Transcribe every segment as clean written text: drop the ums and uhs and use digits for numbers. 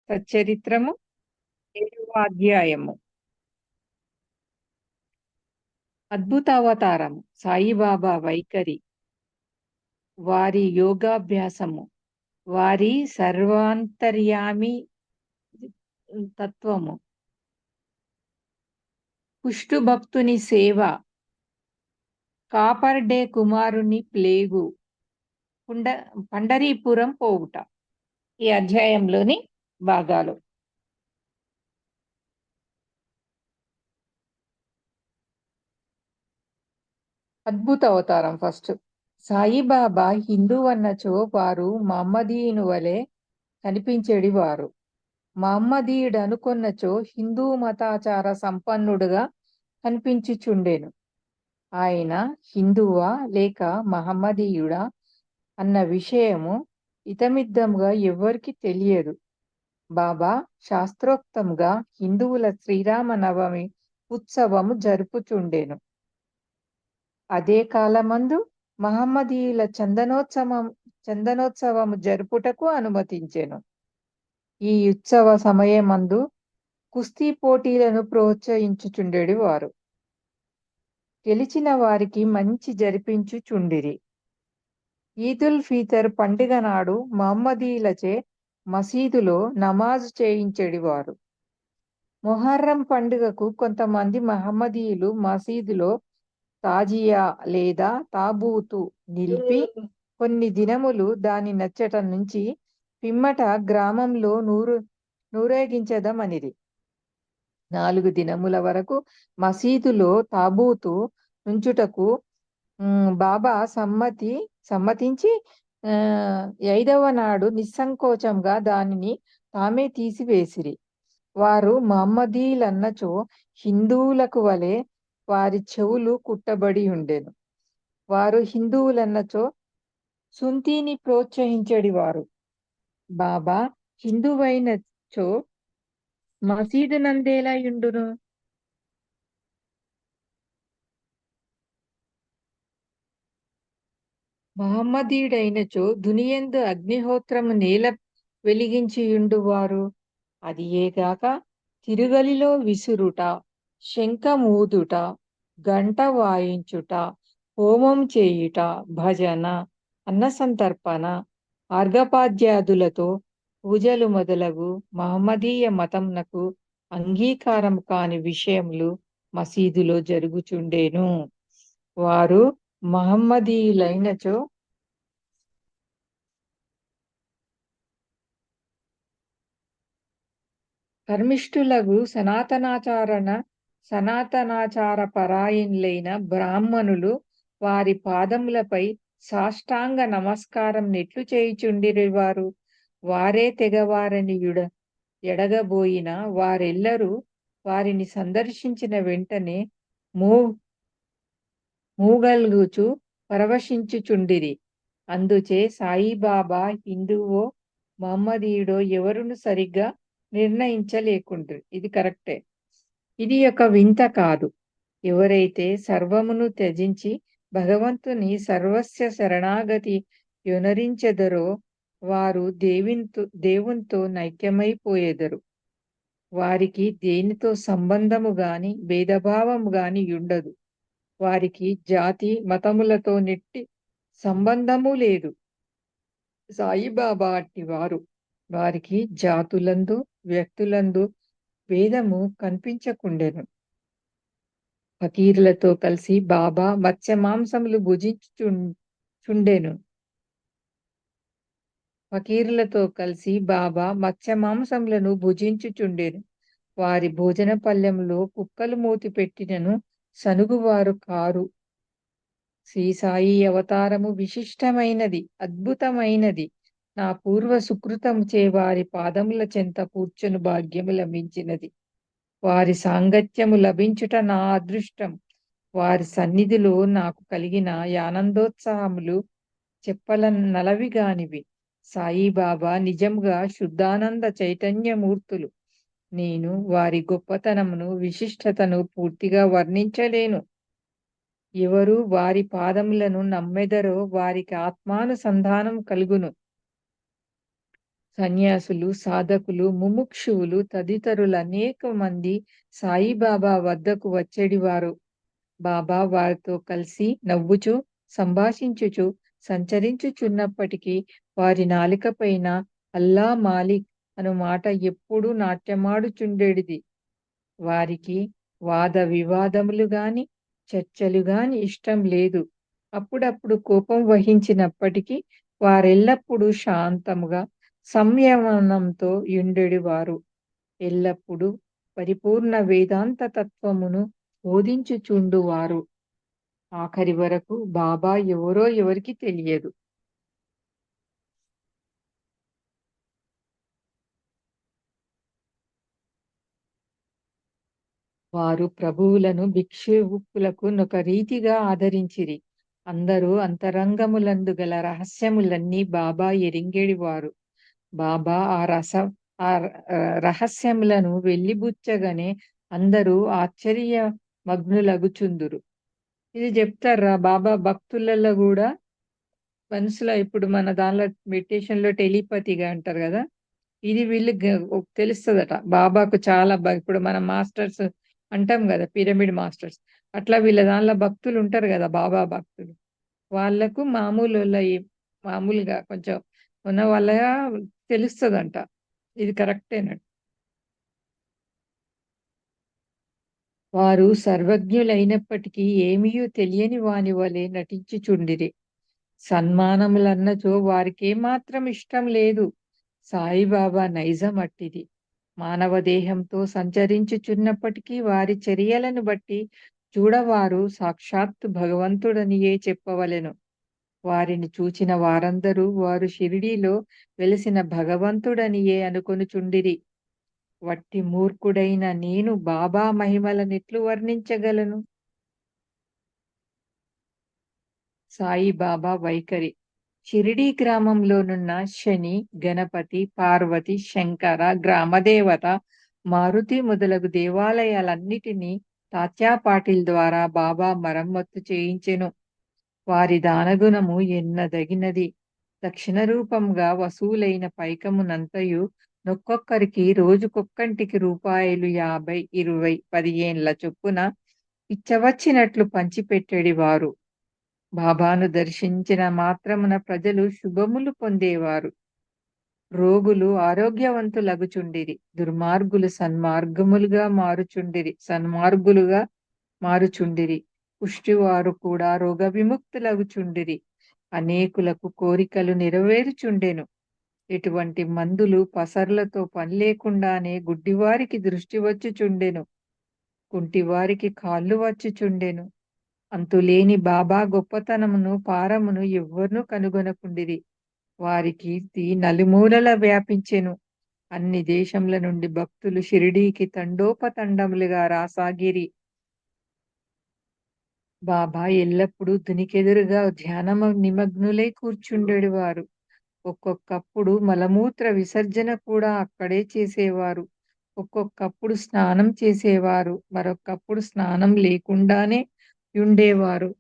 సచ్చరిత్రము 7వ అధ్యాయము. అద్భుతావతారం సాయిబాబా వైఖరి, వారి యోగాభ్యాసము, వారి సర్వాంతర్యామి తత్వము, కుష్టు భక్తుని సేవ, కాపర్డే కుమారుని ప్లేగు, పుండ పండరీపురం పోవుట. ఈ అధ్యాయంలోని భాగాలు. అద్భుత అవతారం ఫస్ట్. సాయిబాబా హిందూ అన్నచో వారు మహమ్మదీయుని వలె కనిపించేడి వారు. మహమ్మదీయుడు అనుకున్నచో హిందూ మతాచార సంపన్నుడుగా కనిపించుచుండెను. ఆయన హిందువా లేక మహమ్మదీయుడా అన్న విషయము ఇతమిద్దంగా ఎవ్వరికి తెలియదు. బాబా శాస్త్రోక్తంగా హిందువుల శ్రీరామనవమి ఉత్సవము జరుపుచుండెను. అదే కాలమందు మహమ్మదీయుల చందనోత్సవము జరుపుటకు అనుమతించెను. ఈ ఉత్సవ సమయమందు కుస్తీ పోటీలను ప్రోత్సహించుచుండెడి వారు. గెలిచిన వారికి మంచి జరిపించుచుండిరి. ఈదుల్ ఫీతర్ పండుగ నాడు మహమ్మదీయులచే మసీదులో నమాజు చేయించెడివారు. మొహర్రం పండుగకు కొంతమంది మహమ్మదీయులు మసీదులో తాజియా లేదా తాబూతు నిలిపి కొన్ని దినములు దాని నచ్చట నుంచి పిమ్మట గ్రామంలో నూరేగించదమనిది. 4 దినముల వరకు మసీదులో తాబూతు నుంచుటకు బాబా సమ్మతించి 5వ నాడు నిస్సంకోచంగా దానిని తామే తీసివేసిరి. వారు మహమ్మదీయులన్నచో హిందువులకు వలె వారి చెవులు కుట్టబడి ఉండెను. వారు హిందువులన్నచో సుంతిని ప్రోత్సహించడి వారు. బాబా హిందువైనచో మసీదు నందేలా యుండును? మహమ్మదీయుడైనచో దునియందు అగ్నిహోత్రము నేల వెలిగించియుండువారు. అది ఏగాక తిరుగలిలో విసురుట, శంఖమూదుట, గంట వాయించుట, హోమం చేయుట, భజన, అన్నసంతర్పణ, అర్ఘపాద్యాదులతో పూజలు మొదలగు మహమ్మదీయ మతంనకు అంగీకారం కాని విషయములు మసీదులో జరుగుచుండెను. వారు మహమ్మదీయులైనచో కర్మిష్ఠులగు సనాతనాచార పరాయణులైన బ్రాహ్మణులు వారి పాదములపై సాష్టాంగ నమస్కారం నెట్లు చేయుచుండిరివారు. వారే తెగవారని ఎడగబోయిన వారెల్లరూ వారిని సందర్శించిన వెంటనే మూగల్గుచు పరవశించుచుండిరి. అందుచే సాయిబాబా హిందువో మహమ్మదీయుడో ఎవరును సరిగ్గా నిర్ణయించలేకుండ్రి. ఇది కరెక్టే. ఇది ఒక వింత కాదు. ఎవరైతే సర్వమును త్యజించి భగవంతుని సర్వస్య శరణాగతి యొనరించెదరో వారు దేవునితో నైక్యమైపోయేదరు. వారికి దేనితో సంబంధము గాని భేదభావము గాని ఉండదు. వారికి జాతి మతములతో నెట్టి సంబంధము లేదు. సాయిబాబా అట్టివారు. వారికి జాతులందు వ్యక్తులందు భేదము కనిపించకుండెను. ఫకీరులతో కలిసి బాబా మత్స్య మాంసములు భుజించుచుండెను. ఫకీరులతో కలిసి బాబా మత్స్య మాంసములను భుజించుచుండెను. వారి భోజన పల్లెంలో కుక్కలు మూతి పెట్టినను సనుగువారు కారు. శ్రీ సాయి అవతారము విశిష్టమైనది, అద్భుతమైనది. నా పూర్వ సుకృతముచే వారి పాదముల చెంత కూర్చుని భాగ్యము లభించినది. వారి సాంగత్యము లభించుట నా అదృష్టం. వారి సన్నిధిలో నాకు కలిగిన ఆనందోత్సాహములు చెప్పనలవిగానివి. సాయిబాబా నిజంగా శుద్ధానంద చైతన్యమూర్తులు. నేను వారి గొప్పతనమును విశిష్టతను పూర్తిగా వర్ణించలేను. ఎవరు వారి పాదములను నమ్మెదరో వారికి ఆత్మానుసంధానం కలుగును. సన్యాసులు, సాధకులు, ముముక్షువులు తదితరులు అనేక మంది సాయిబాబా వద్దకు వచ్చేడివారు. బాబా వారితో కలిసి నవ్వుచూ, సంభాషించుచు సంచరించుచున్నప్పటికీ వారి నాలికపైన అల్లా మాలిక్ అను మాట ఎప్పుడూ నాట్యమాడుచుండేడిది. వారికి వాద వివాదములు గాని, చర్చలు గాని ఇష్టం లేదు. అప్పుడప్పుడు కోపం వహించినప్పటికీ వారెల్లప్పుడూ శాంతముగా, సంయమనంతో యుండెడివారు. ఎల్లప్పుడూ పరిపూర్ణ వేదాంత తత్వమును బోధించుచుండువారు. ఆఖరి వరకు బాబా ఎవరో ఎవరికి తెలియదు. వారు ప్రభువులను భిక్షువుకులకు నొక రీతిగా ఆదరించిరి. అందరూ అంతరంగములందు గల రహస్యములన్నీ బాబా ఎరింగెడివారు. బాబా ఆ రహస్యములను వెల్లిబుచ్చగానే అందరూ ఆశ్చర్య మగ్నులగుచుందురు. ఇది చెప్తారా బాబా భక్తులలో కూడా మనసులో ఇప్పుడు మన దానిలో మెడిటేషన్‌లో టెలిపతిగా అంటారు గదా! ఇది వీళ్ళకి తెలుస్తదట. బాబాకు చాలా ఇప్పుడు మనం మాస్టర్స్ అంటాం గదా! Pyramid masters. అట్లా వీళ్ళ దానిలో భక్తులుంటారు గదా! బాబా భక్తులు. వాళ్ళకు మామూలుగా కొంచెం ఉన్న వాళ్ళగా తెలుస్తదంట. ఇది కరెక్టేనండి. వారు సర్వజ్ఞులైనప్పటికీ ఏమియూ తెలియని వాని వలె నటించుచుండిరి. సన్మానములన్నచో వారికేమాత్రం ఇష్టం లేదు. సాయిబాబా నైజం అట్టిది. మానవ దేహంతో సంచరించుచున్నప్పటికీ వారి చర్యలను బట్టి చూడవారు సాక్షాత్తు భగవంతుడనియే చెప్పవలెను. వారిని చూచిన వారందరూ వారు షిరిడీలో వెలిసిన భగవంతుడనియే అనుకొనుచుండిరి. వట్టి మూర్ఖుడైన నేను బాబా మహిమలనెట్లు వర్ణించగలను? సాయిబాబా వైఖరి. షిరిడీ గ్రామంలోనున్న శని, గణపతి, పార్వతి, శంకర, గ్రామదేవత, మారుతి మొదలగు దేవాలయాలన్నిటినీ తాత్యా పాటిల్ ద్వారా బాబా మరమ్మత్తు చేయించెను. వారి దానగుణము ఎన్నదగినది. దక్షిణ రూపంగా వసూలైన పైకమునంతయు నొక్కొక్కరికి రోజుకొక్కంటికి రూపాయలు 50, 20, 15 చొప్పున ఇచ్చవచ్చినట్లు పంచిపెట్టెడివారు. బాబాను దర్శించిన మాత్రమున ప్రజలు శుభములు పొందేవారు. రోగులు ఆరోగ్యవంతులగుచుండిరి. దుర్మార్గులు సన్మార్గులుగా మారుచుండిరి. పుష్టివారు కూడా రోగ విముక్తులగుచుండిరి. అనేకులకు కోరికలు నెరవేరుచుండెను. ఇటువంటి మందులు పసర్లతో పనిలేకుండానే గుడ్డివారికి దృష్టి వచ్చుచుండెను. కుంటివారికి కాళ్ళు వచ్చుచుండెను. అంతులేని బాబా గొప్పతనమును పారమును ఎవ్వరునూ కనుగొనకుండిరి. వారి కీర్తి నలుమూలల వ్యాపించెను. అన్ని దేశముల నుండి భక్తులు షిరిడీకి తండోపతండములుగా రాసాగిరి. బాబా ఎల్లప్పుడూ దునికెదురుగా ధ్యానము నిమగ్నులై కూర్చుండెడివారు. ఒక్కొక్కప్పుడు మలమూత్ర విసర్జన కూడా అక్కడే చేసేవారు. ఒక్కొక్కప్పుడు స్నానం చేసేవారు. మరొక్కప్పుడు స్నానం లేకుండానే యుండేవారు.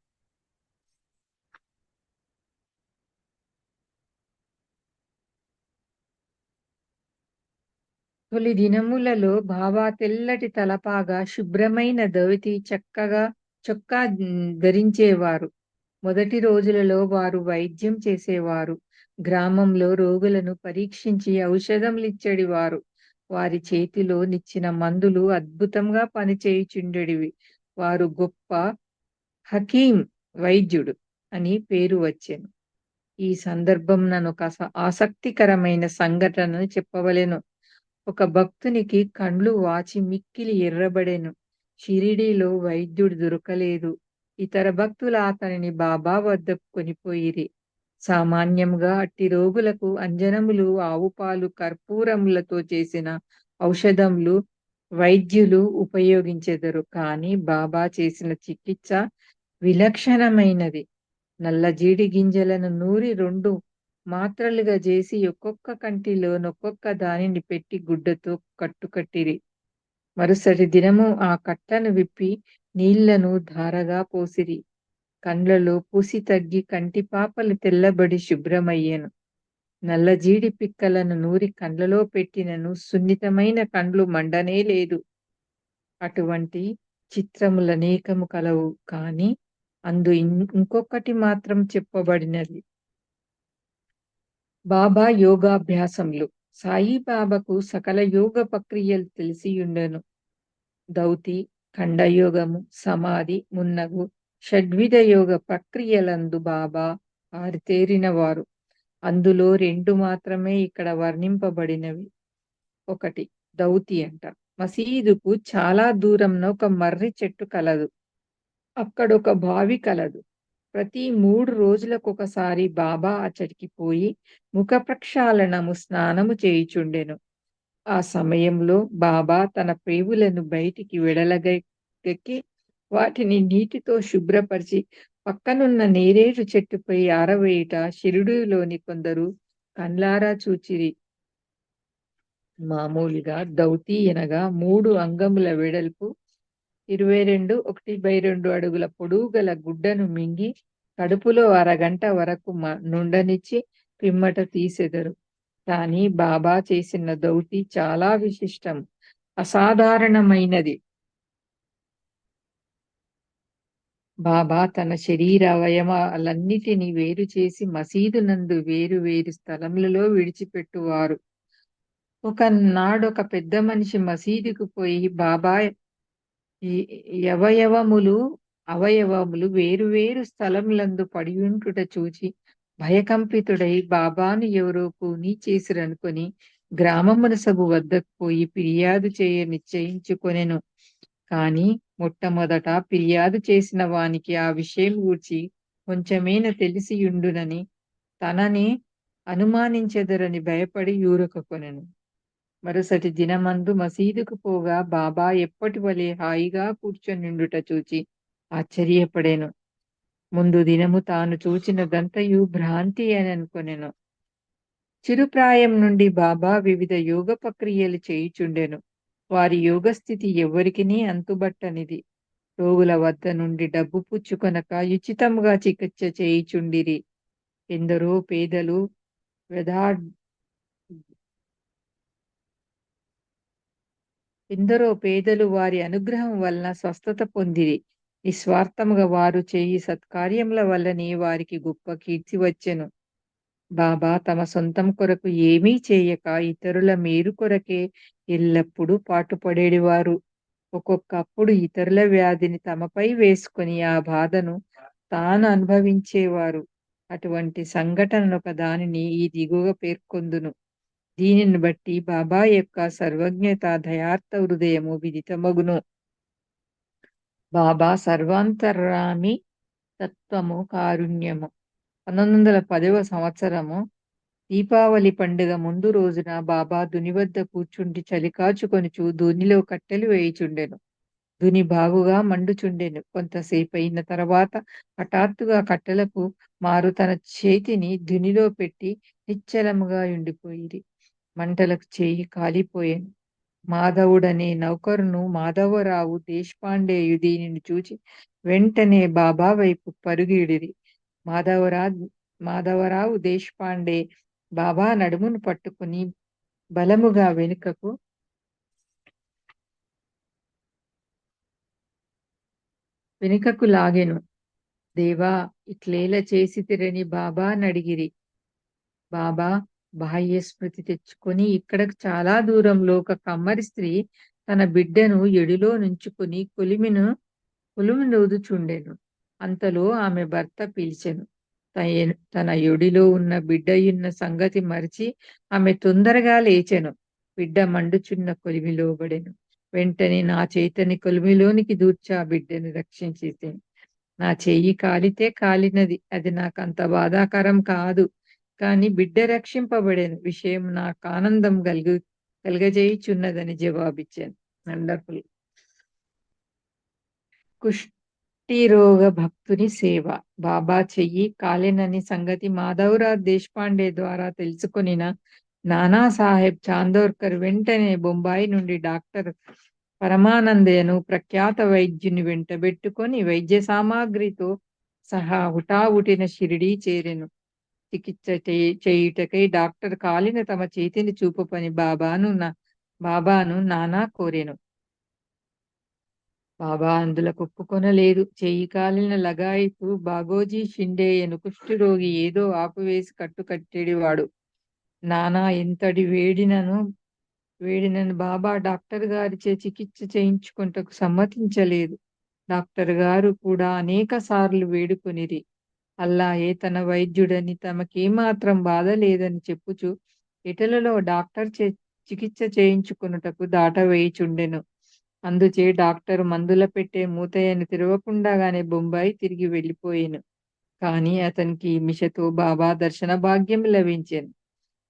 తొలి దినములలో బాబా తెల్లటి తలపాగా, శుభ్రమైన ధోవతి చొక్కా ధరించేవారు. మొదటి రోజులలో వారు వైద్యం చేసేవారు. గ్రామంలో రోగులను పరీక్షించి ఔషధములిచ్చెడివారు. వారి చేతిలో నిచ్చిన మందులు అద్భుతంగా పనిచేయుచుండెడివి. వారు గొప్ప హకీం వైద్యుడు అని పేరు వచ్చెను. ఈ సందర్భంనొక ఆసక్తికరమైన సంఘటనను చెప్పవలెను. ఒక భక్తునికి కండ్లు వాచి మిక్కిలి ఎర్రబడెను. షిరిడీలో వైద్యుడు దొరకలేదు. ఇతర భక్తులు అతనిని బాబా వద్దకు కొనిపోయిరి. సామాన్యంగా అట్టి రోగులకు అంజనములు, ఆవుపాలు, కర్పూరములతో చేసిన ఔషధములు వైద్యులు ఉపయోగించెదరు. కానీ బాబా చేసిన చికిత్స విలక్షణమైనది. నల్ల జీడి గింజలను నూరి 2 మాత్రలుగా చేసి ఒక్కొక్క కంటిలోనొక్కొక్క దానిని పెట్టి గుడ్డతో కట్టిరి. మరుసటి దినము ఆ కట్టను విప్పి నీళ్లను ధారగా పోసిరి. కండ్లలో పూసి తగ్గి కంటి పాపలు తెల్లబడి శుభ్రమయ్యెను. నల్లజీడి పిక్కలను నూరి కండ్లలో పెట్టినను సున్నితమైన కండ్లు మండనే లేదు. అటువంటి చిత్రములనేకము కలవు. కాని అందు ఇంకొకటి మాత్రం చెప్పబడినది. బాబా యోగాభ్యాసములు. సాయిబాబాకు సకల యోగ ప్రక్రియలు తెలిసియుండెను. దౌతి, ఖండయోగము, సమాధి మున్నగు షడ్విధ యోగ ప్రక్రియలందు బాబా ఆరితేరినవారు. అందులో 2 మాత్రమే ఇక్కడ వర్ణింపబడినవి. ఒకటి దౌతి అంట. మసీదుకు చాలా దూరంన ఒక మర్రి చెట్టు కలదు. అక్కడొక బావి కలదు. ప్రతి 3 రోజులకొకసారి బాబా అచ్చటికి పోయి ముఖ ప్రక్షాళనము స్నానము చేయుచుండెను. ఆ సమయంలో బాబా తన ప్రేవులను బయటికి వెడలగెక్కి వాటిని నీటితో శుభ్రపరిచి పక్కనున్న నేరేడు చెట్టుపై ఆరవేయుట షిరిడీలోని కొందరు కండ్లారా చూచిరి. మామూలుగా దౌతి అనగా 3 అంగముల వెడల్పు 22 1/2 అడుగుల పొడవు గల గుడ్డను మింగి కడుపులో అరగంట వరకు నుండనిచ్చి పిమ్మట తీసెదరు. కానీ బాబా చేసిన దౌతి చాలా విశిష్టం, అసాధారణమైనది. బాబా తన శరీర అవయవాలన్నిటినీ వేరు చేసి మసీదు నందు వేరు వేరు స్థలములలో విడిచిపెట్టువారు. ఒకనాడొక పెద్ద మనిషి మసీదుకు పోయి బాబా ఈ అవయవములు వేరు వేరు స్థలములందు పడియుండుట చూచి భయకంపితుడై బాబాను ఎవరో కూని చేసిరనుకొని గ్రామమునసబు వద్దకు పోయి ఫిర్యాదు చేయ నిశ్చయించుకొనెను. కాని మొట్టమొదట ఫిర్యాదు చేసిన వానికి ఆ విషయం గూర్చి కొంచెమైనా తెలిసియుండునని తనని అనుమానించెదరని భయపడి యూరకొనెను. మరుసటి దినమందు మసీదుకు పోగా బాబా ఎప్పటి వలె హాయిగా కూర్చొనిండుట చూచి ఆశ్చర్యపడెను. ముందు దినము తాను చూచినదంతయు భ్రాంతి అని అనుకొనెను. చిరుప్రాయం నుండి బాబా వివిధ యోగ ప్రక్రియలు చేయుచుండెను. వారి యోగస్థితి ఎవ్వరికినీ అంతుబట్టనిది. రోగుల వద్ద నుండి డబ్బు పుచ్చుకొనక ఉచితముగా చికిత్స చేయుచుండిరి. ఎందరో పేదలు వారి అనుగ్రహం వలన స్వస్థత పొందిరి. నిస్వార్థముగా వారు చేయి సత్కార్యముల వల్లనే వారికి గొప్ప కీర్తి వచ్చెను. బాబా తమ సొంతం కొరకు ఏమీ చేయక ఇతరుల మేలు కొరకే ఎల్లప్పుడూ పాటుపడేవారు. ఒక్కొక్కప్పుడు ఇతరుల వ్యాధిని తమపై వేసుకొని ఆ బాధను తాను అనుభవించేవారు. అటువంటి సంఘటనొక దానిని ఈ దిగువ పేర్కొందును. దీనిని బట్టి బాబా యొక్క సర్వజ్ఞత దయార్థ హృదయము విదితమగును. బాబా సర్వాంతర్యామి తత్వము కారుణ్యము. 1910వ సంవత్సరము దీపావళి పండుగ ముందు రోజున బాబా దుని వద్ద కూర్చుండి చలికాచుకొనుచు దునిలో కట్టెలు వేయుచుండెను. దుని బాగుగా మండుచుండెను. కొంతసేపయిన తర్వాత హఠాత్తుగా కట్టెలకు మారు తన చేతిని దునిలో పెట్టి నిశ్చలముగా ఉండిపోయిరి. మంటలకు చేయి కాలిపోయెను. మాధవుడనే నౌకరును మాధవరావు దేశపాండేయు దీనిని చూచి వెంటనే బాబా వైపు పరుగిడిరి. మాధవరావు దేశపాండే బాబా నడుమును పట్టుకుని బలముగా వెనుకకు లాగెను. దేవా, ఇట్లేల చేసితిరని బాబా నడిగిరి. బాబా బాహ్య స్మృతి తెచ్చుకొని ఇక్కడకు చాలా దూరంలో ఒక కమ్మరి స్త్రీ తన బిడ్డను ఎడిలో నుంచుకుని కొలిమినూదుచుండెను. అంతలో ఆమె భర్త పిలిచెను. తన యొడిలో ఉన్న బిడ్డయున్న సంగతి మరిచి ఆమె తొందరగా లేచెను. బిడ్డ మండుచున్న కొలిమిలో పడెను. వెంటనే నా చేతిని కొలిమిలోనికి దూర్చి ఆ బిడ్డను రక్షించేసాను. నా చెయ్యి కాలితే కాలినది, అది నాకు అంత బాధాకరం కాదు. కానీ బిడ్డ రక్షింపబడేను విషయం నాకు ఆనందం కలుగజేయుచున్నదని జవాబిచ్చాను. వండర్ఫుల్. కుష్ఠిరోగ భక్తుని సేవ. బాబా చెయ్యి కాలేనని సంగతి మాధవరావు దేశపాండే ద్వారా తెలుసుకొనిన నానాసాహెబ్ చాందోర్కర్ వెంటనే బొంబాయి నుండి డాక్టర్ పరమానందయ్యను ప్రఖ్యాత వైద్యుని వెంటబెట్టుకొని వైద్య సామాగ్రితో సహా హుటాహుటిన షిరిడీ చేరెను. చికిత్స చేయుటకై డాక్టర్ కాలిన తమ చేతిని చూపమని బాబాను నానా కోరెను. బాబా అందులకు ఒప్పుకొనలేదు. చెయ్యి కాలిన లగాయతు బాగోజీ షిండేయను కుష్ఠరోగి ఏదో ఆపువేసి కట్టెడివాడు. నానా ఎంతటి వేడినను బాబా డాక్టర్ గారిచే చికిత్స చేయించుకొనుటకు సమ్మతించలేదు. డాక్టర్ గారు కూడా అనేక సార్లు వేడుకొనిరి. అల్లాయే తన వైద్యుడని తమకేమాత్రం బాధ లేదని చెప్పుచు ఇటలలో డాక్టర్ చికిత్స చేయించుకొనుటకు దాటవేయుచుండెను. అందుచే డాక్టరు మందుల పెట్టే మూతయ్యను తెరవకుండానే బొంబాయి తిరిగి వెళ్ళిపోయెను. కాని అతనికి ఈ మిషతో బాబా దర్శన భాగ్యం లభించెను.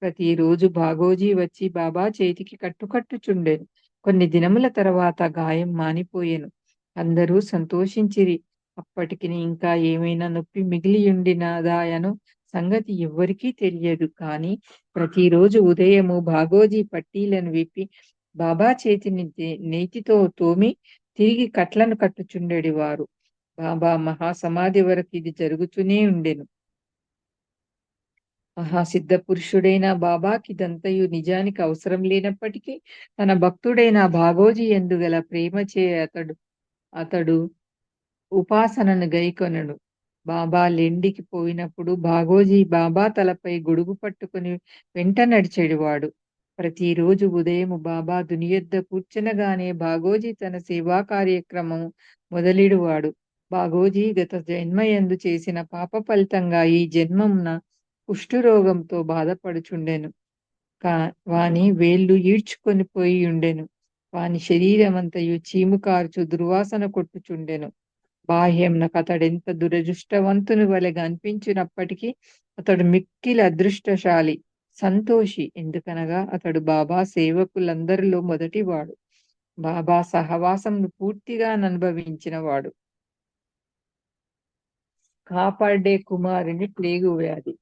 ప్రతిరోజు బాగోజీ వచ్చి బాబా చేతికి కట్టుచుండెను. కొన్ని దినముల తర్వాత గాయం మానిపోయెను. అందరూ సంతోషించిరి. అప్పటికి ఇంకా ఏమైనా నొప్పి మిగిలియుండినదాయను సంగతి ఎవ్వరికీ తెలియదు. కాని ప్రతిరోజు ఉదయము బాగోజీ పట్టీలను విప్పి బాబా చేతిని నేతితో తోమి తిరిగి కట్లను కట్టుచుండెడివారు. బాబా మహాసమాధి వరకు ఇది జరుగుతూనే ఉండెను. మహాసిద్ధ పురుషుడైన బాబాకిదంతయు నిజానికి అవసరం లేనప్పటికీ తన భక్తుడైన బాగోజీ యందు గల ప్రేమచే అతడు ఉపాసనను గైకొనెను. బాబా లెండికి పోయినప్పుడు బాగోజీ బాబా తలపై గొడుగు పట్టుకుని వెంట నడిచెడివాడు. ప్రతిరోజు ఉదయము బాబా దునియొద్ద కూర్చునగానే బాగోజీ తన సేవా కార్యక్రమము మొదలెడువాడు. బాగోజీ గత జన్మయందు చేసిన పాప ఫలితంగా ఈ జన్మమున కుష్ఠరోగంతో బాధపడుచుండెను. వాని వేళ్ళు ఈడ్చుకొని పోయి ఉండెను. వాని శరీరమంతయు చీము కార్చు దుర్వాసన కొట్టుచుండెను. బాహ్యంనకు అతడెంత దురదృష్టవంతుని వలె అనిపించినప్పటికీ అతడు మిక్కిలి అదృష్టశాలి, సంతోషి. ఎందుకనగా అతడు బాబా సేవకులందరిలో మొదటివాడు. బాబా సహవాసంను పూర్తిగా అనుభవించిన వాడు. కాపాడే కుమారుని ప్లేగు వ్యాధి.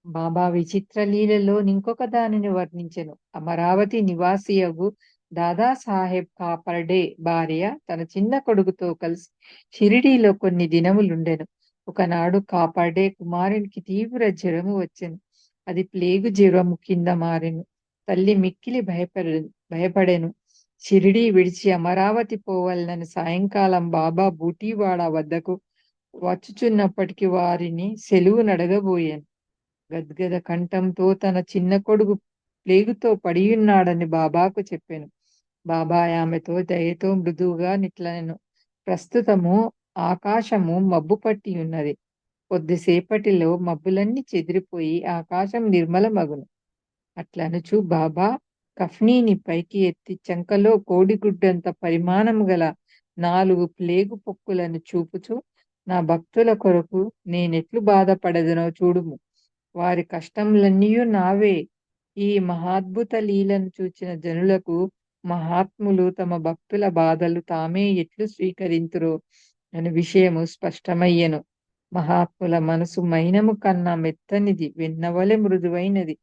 బాబా విచిత్ర లీలలో ఇంకొక దానిని వర్ణించెను. అమరావతి నివాసియగు దాదాసాహెబ్ కాపర్డే భార్య తన చిన్న కొడుకుతో కలిసి షిరిడీలో కొన్ని దినములుండెను. ఒకనాడు కాపర్డే కుమారునికి తీవ్ర జ్వరము వచ్చెను. అది ప్లేగు జ్వరము కింద మారెను. తల్లి మిక్కిలి భయపడెను. షిరిడీ విడిచి అమరావతి పోవలనని సాయంకాలం బాబా బూటీవాడ వద్దకు వచ్చుచున్నప్పటికీ వారిని సెలువు నడగబోయాను. గద్గద కంఠంతో తన చిన్న కొడుకు ప్లేగుతో పడియున్నాడని బాబాకు చెప్పాను. బాబా ఆమెతో దయతో మృదువుగా నిట్లనెను. ప్రస్తుతము ఆకాశము మబ్బు పట్టి ఉన్నది. కొద్దిసేపటిలో మబ్బులన్నీ చెదిరిపోయి ఆకాశం నిర్మలమగును. అట్లనుచు బాబా కఫ్నీని పైకి ఎత్తి చంకలో కోడిగుడ్డంత పరిమాణము గల 4 ప్లేగు పొక్కులను చూపుచు, నా భక్తుల కొరకు నేనెట్లు బాధపడదనో చూడుము. వారి కష్టములన్నీయు నావే. ఈ మహాద్భుత లీలను చూచిన జనులకు మహాత్ములు తమ భక్తుల బాధలు తామే ఎట్లు స్వీకరింతురో అని విషయము స్పష్టమయ్యెను. మహాత్ముల మనసు మైనము కన్నా మెత్తనిది, వెన్నవలె మృదువైనది.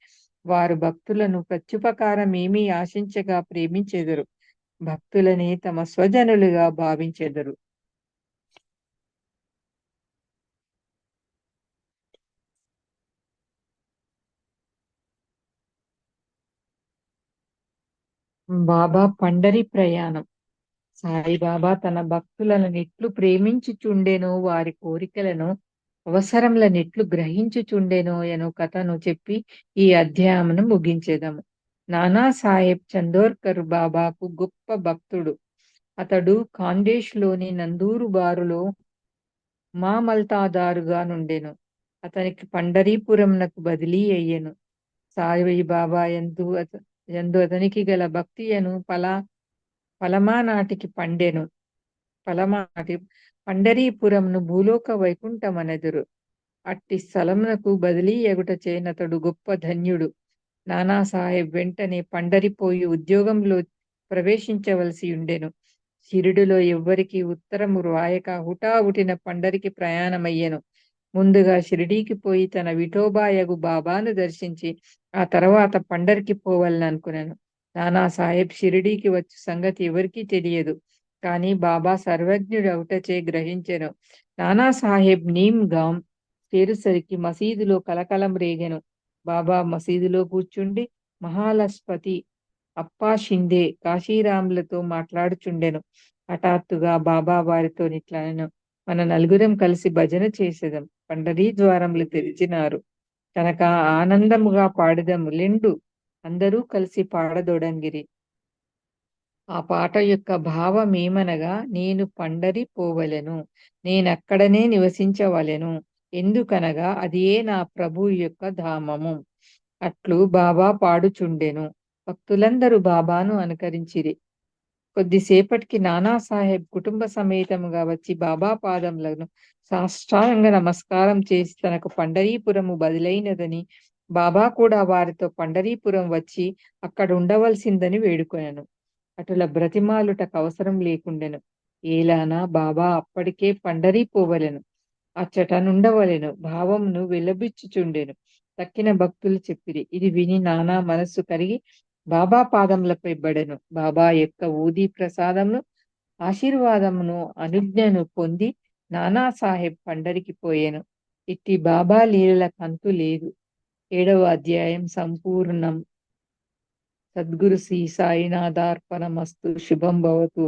వారు భక్తులను ప్రత్యుపకారమేమీ ఆశించగా ప్రేమించెదరు. భక్తులని తమ స్వజనులుగా భావించెదరు. బాబా పండరి ప్రయాణం. సాయిబాబా తన భక్తులను ఎట్లు ప్రేమించుచుండెనో, వారి కోరికలను అవసరములనెట్లు గ్రహించుచుండెనో ఎను కథను చెప్పి ఈ అధ్యాయమును ముగించెదము. నానా సాహెబ్ చందోర్కర్ బాబాకు గొప్ప భక్తుడు. అతడు ఖాండేష్లోని నందూరు బారులో మామల్తాదారుగా నుండెను. అతనికి పండరీపురంనకు బదిలీ అయ్యెను. సాయిబాబా యందు అతనికి గల భక్తియను ఫలమానాటికి పండరీపురంను భూలోక వైకుంఠమనెదురు. అట్టి స్థలమునకు బదిలీ ఎగుటచే నతడు గొప్ప ధన్యుడు. నానాసాహెబ్ వెంటనే పండరిపోయి ఉద్యోగంలో ప్రవేశించవలసి ఉండెను. షిరిడిలో ఎవ్వరికి ఉత్తరము రాయక హుటాహుటిన పండరికి ప్రయాణమయ్యెను. ముందుగా షిరిడీకి పోయి తన విఠోబాయగు బాబాను దర్శించి ఆ తర్వాత పండరికి పోవాలని అనుకున్నాను. నానాసాహెబ్ షిరిడీకి వచ్చే సంగతి ఎవరికీ తెలియదు. కానీ బాబా సర్వజ్ఞుడవుటచే గ్రహించెను. నానాసాహెబ్ నీమ్ గాం చేరుసరికి మసీదులో కలకలం రేగెను. బాబా మసీదులో కూర్చుండి మహాలస్పతి అప్పా షిందే కాశీరాములతో మాట్లాడుచుండెను. హఠాత్తుగా బాబా వారితో నిట్లనెను, మన నలుగురం కలిసి భజన చేసేదం. పండరీ ద్వారములు తెరిచినారు కనుక ఆనందముగా పాడుదము లెండు. అందరూ కలిసి పాడదొడంగిరి. ఆ పాట యొక్క భావమేమనగా, నేను పండరి పోవలెను, నేనక్కడనే నివసించవలెను. ఎందుకనగా అదియే నా ప్రభువు యొక్క ధామము. అట్లు బాబా పాడుచుండెను. భక్తులందరూ బాబాను అనుకరించిరి. కొద్దిసేపటికి నానాసాహెబ్ కుటుంబ సమేతముగా వచ్చి బాబా పాదములను సాష్టాంగ నమస్కారం చేసి తనకు పండరీపురము బదులైనదని, బాబా కూడా వారితో పండరీపురం వచ్చి అక్కడ ఉండవలసిందని వేడుకొనెను. అటుల బ్రతిమాలుటకు అవసరం లేకుండెను. ఏలానా బాబా అప్పటికే పండరీ పోవలెను, అచ్చటనుండవలెను భావమును వెలబిచ్చుచుండెను. తక్కిన భక్తులు చెప్పిరి. ఇది విని నానా మనస్సు కరిగి బాబా పాదములపై బడెను. బాబా యొక్క ఊదీ ప్రసాదమును ఆశీర్వాదమును అనుజ్ఞను పొంది నానాసాహెబ్ పండరికి పోయెను. ఇట్టి బాబా లీలల కంతు లేదు. 7వ అధ్యాయం సంపూర్ణం. సద్గురు శ్రీ సాయినాథార్పణమస్తు. శుభం భవతు.